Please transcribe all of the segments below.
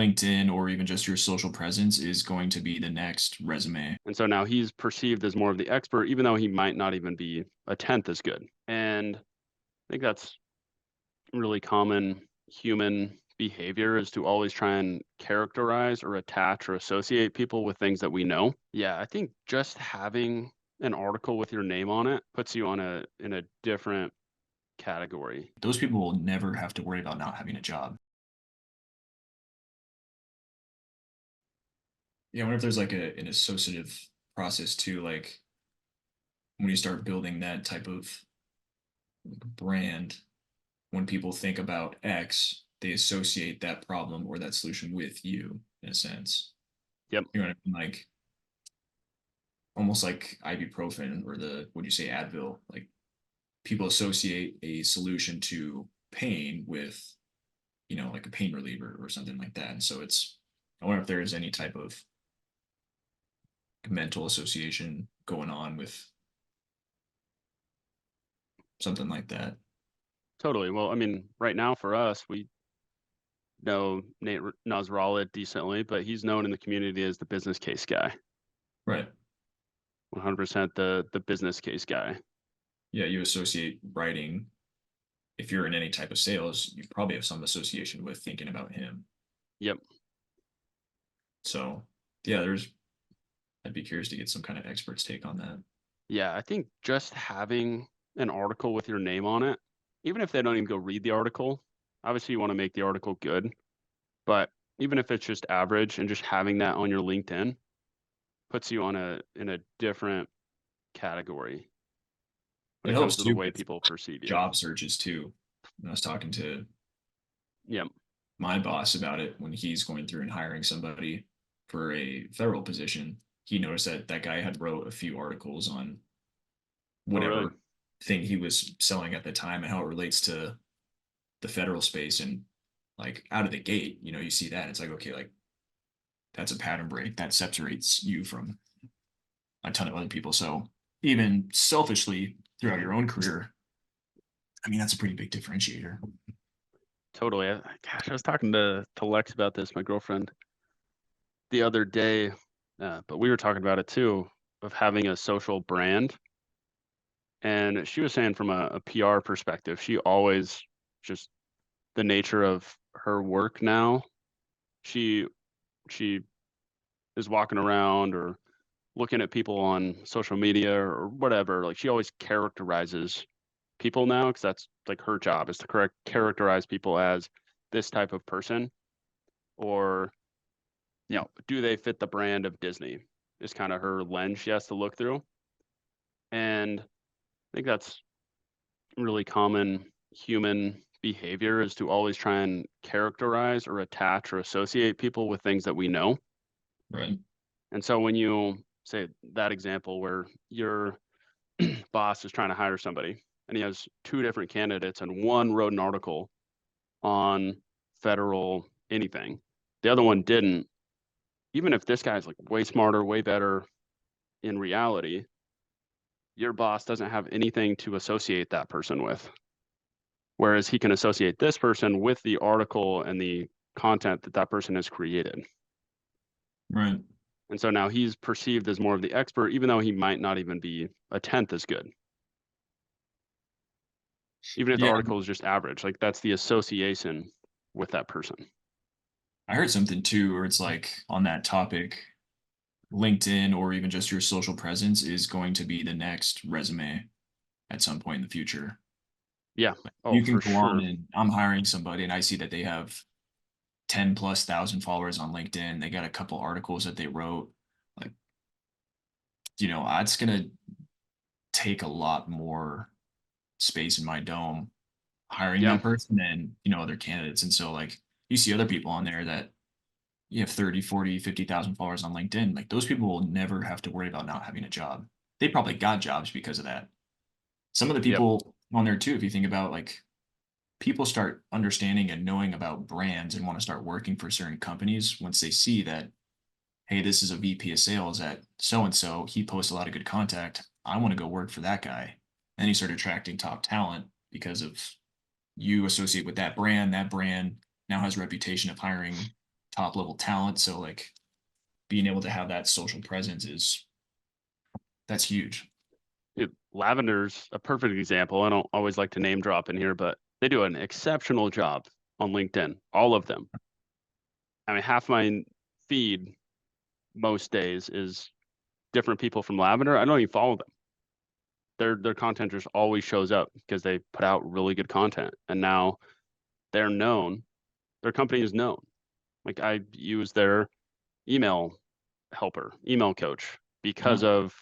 LinkedIn or even just your social presence is going to be the next resume. And so now he's perceived as more of the expert, even though he might not even be a tenth as good. And I think that's really common human behavior, is to always try and characterize or attach or associate people with things that we know. Yeah, I think just having an article with your name on it puts you on in a different category. Those people will never have to worry about not having a job. Yeah, I wonder if there's like an associative process too, like when you start building that type of brand, when people think about X, they associate that problem or that solution with you in a sense. Yep. You know what I mean? Like almost like ibuprofen or the would you say Advil? Like people associate a solution to pain with, like a pain reliever or something like that. And so I wonder if there is any type of mental association going on with something like that. Totally. Well, I mean, right now for us, we know Nate Nasrallah decently, but he's known in the community as the business case guy. Right. 100% the business case guy. Yeah, you associate writing. If you're in any type of sales, you probably have some association with thinking about him. Yep. So yeah, I'd be curious to get some kind of expert's take on that. Yeah, I think just having an article with your name on it, even if they don't even go read the article, obviously you want to make the article good, but even if it's just average, and just having that on your LinkedIn puts you on in a different category when It it helps comes to the too way with people perceive you. job searches too. When I was talking to Yep. my boss about it when he's going through and hiring somebody for a federal position, he noticed that that guy had wrote a few articles on Oh, really? whatever thing he was selling at the time and how it relates to the federal space. And like out of the gate, you see that it's like, okay, like that's a pattern break that separates you from a ton of other people. So even selfishly throughout your own career, I mean, that's a pretty big differentiator. Totally. Gosh, I was talking to Lex about this, my girlfriend, the other day, but we were talking about it too, of having a social brand. And she was saying from a PR perspective, she always just the nature of her work now, she she is walking around or looking at people on social media or whatever. Like she always characterizes people now, because that's like her job, is to correct characterize people as this type of person, or do they fit the brand of Disney, is kind of her lens she has to look through. And I think that's really common human behavior, is to always try and characterize or attach or associate people with things that we know. Right. And so when you say that example where your boss is trying to hire somebody and he has two different candidates, and one wrote an article on federal anything, the other one didn't, even if this guy's like way smarter, way better in reality, your boss doesn't have anything to associate that person with. Whereas he can associate this person with the article and the content that that person has created. Right. And so now he's perceived as more of the expert, even though he might not even be a tenth as good. Even if the Yeah. article is just average, like that's the association with that person. I heard something too, where it's like on that topic, LinkedIn or even just your social presence is going to be the next resume at some point in the future. Yeah. Oh, You can for go on sure. and I'm hiring somebody and I see that they have 10 plus thousand followers on LinkedIn. They got a couple articles that they wrote. Like, it's going to take a lot more space in my dome hiring Yeah. that person than, other candidates. And so, like, you see other people on there that you have 30, 40, 50,000 followers on LinkedIn. Like, those people will never have to worry about not having a job. They probably got jobs because of that. Some of the Yep. people on there, too, if you think about like people start understanding and knowing about brands and want to start working for certain companies once they see that, hey, this is a VP of sales at so and so. He posts a lot of good content. I want to go work for that guy. And you start attracting top talent because of you associate with that brand. That brand now has a reputation of hiring top level talent. So like being able to have that social presence that's huge. Lavender's a perfect example. I don't always like to name drop in here, but they do an exceptional job on LinkedIn. All of them. I mean, half my feed most days is different people from Lavender. I don't even follow them. Their content just always shows up because they put out really good content, and now they're known. Their company is known. Like I use their email helper, email coach Yeah. because of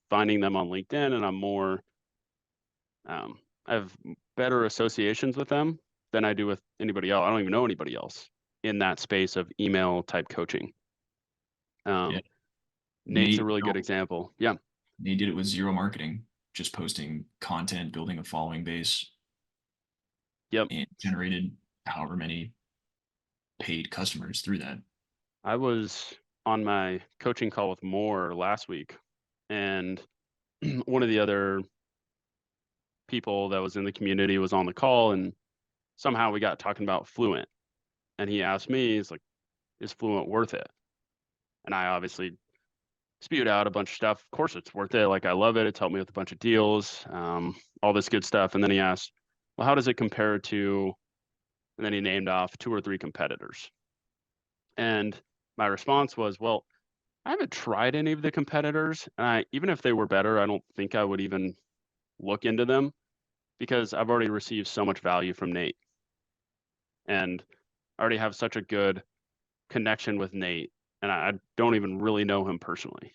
finding them on LinkedIn, and I'm more I have better associations with them than I do with anybody else. I don't even know anybody else in that space of email type coaching. Yeah. Nate's a Nate, really good no, example. Yeah. Nate did it with zero marketing, just posting content, building a following base, Yep. and generated however many paid customers through that. I was on my coaching call with Moore last week, and one of the other people that was in the community was on the call, and somehow we got talking about Fluent. And he asked me, he's like, is Fluent worth it? And I obviously spewed out a bunch of stuff. Of course, it's worth it. Like, I love it. It's helped me with a bunch of deals, all this good stuff. And then he asked, well, how does it compare to, and then he named off 2 or 3 competitors. And my response was, well, I haven't tried any of the competitors. And even if they were better, I don't think I would even look into them because I've already received so much value from Nate. And I already have such a good connection with Nate. And I don't even really know him personally.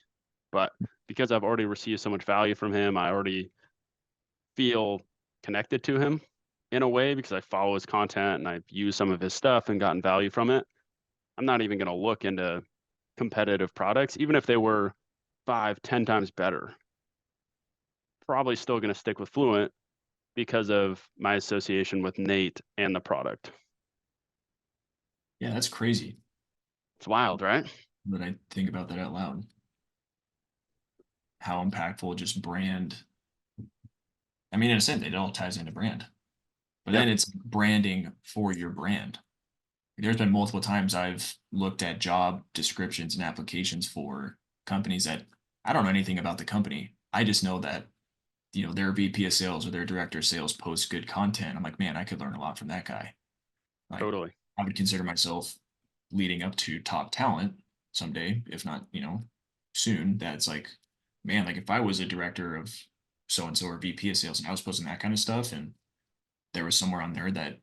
But because I've already received so much value from him, I already feel connected to him in a way because I follow his content and I've used some of his stuff and gotten value from it. I'm not even going to look into competitive products, even if they were 5, 10 times better. Probably still going to stick with Fluent because of my association with Nate and the product. Yeah, that's crazy It's wild, right? that I think about that out loud. How impactful just brand. I mean, in a sense, it all ties into brand, but Yeah, then it's branding for your brand. There's been multiple times I've looked at job descriptions and applications for companies that I don't know anything about the company. I just know that, their VP of sales or their director of sales posts good content. I'm like, man, I could learn a lot from that guy. Like, totally. I would consider myself leading up to top talent someday, if not, soon. That's like, man, like if I was a director of so and so or VP of sales and I was posting that kind of stuff and there was somewhere on there that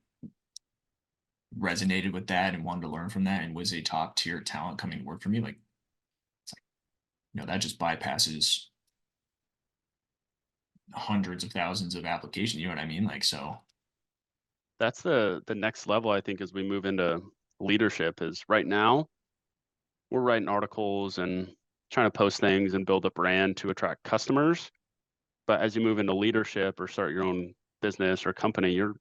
resonated with that and wanted to learn from that and was a top tier talent coming to work for me, like, it's like, that just bypasses hundreds of thousands of applications. You know what I mean? Like, so That's the next level I think as we move into leadership is right now we're writing articles and trying to post things and build a brand to attract customers. But as you move into leadership or start your own business or company, you're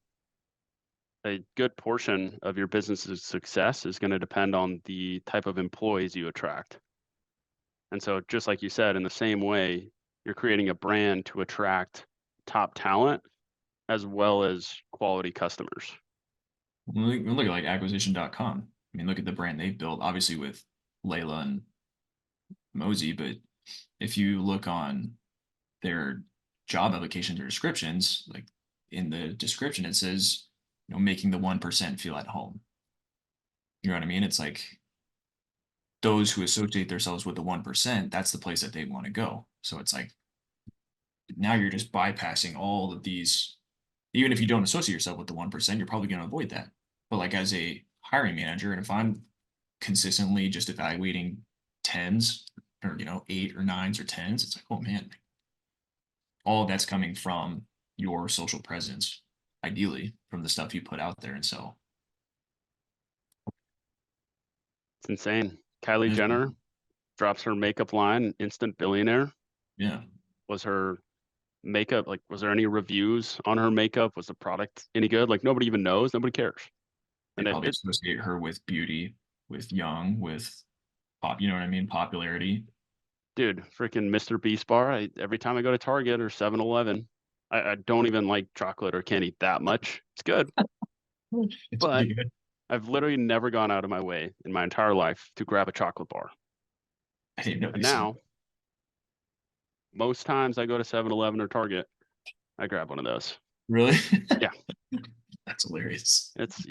a good portion of your business's success is going to depend on the type of employees you attract. And so, just like you said, in the same way, you're creating a brand to attract top talent as well as quality customers. look at like acquisition.com. I mean, look at the brand they've built, obviously with Layla and Mosey, but if you look on their job applications or descriptions, like in the description, it says, making the 1% feel at home. You know what I mean? It's like those who associate themselves with the 1%, that's the place that they want to go. So it's like now you're just bypassing all of these. Even if you don't associate yourself with the 1%, you're probably going to avoid that. But like as a hiring manager, and if I'm consistently just evaluating tens or, eight or nines or tens, it's like, oh man, all of that's coming from your social presence, ideally from the stuff you put out there. And so It's insane. Kylie it's, Jenner drops her makeup line, instant billionaire. yeah, Was her makeup like, was there any reviews on her makeup? Was the product any good? Like, nobody even knows, nobody cares. they And probably associate her with beauty, with young, with pop, you know what I mean? Popularity. dude, freaking Mr. Beast bar. Every time I go to Target or 7-Eleven, I don't even like chocolate or candy that much. It's good, It's but pretty good. I've literally never gone out of my way in my entire life to grab a chocolate bar. I didn't know And you said now, most times I go to 7-Eleven or Target, I grab one of those. really. Yeah. That's hilarious. It's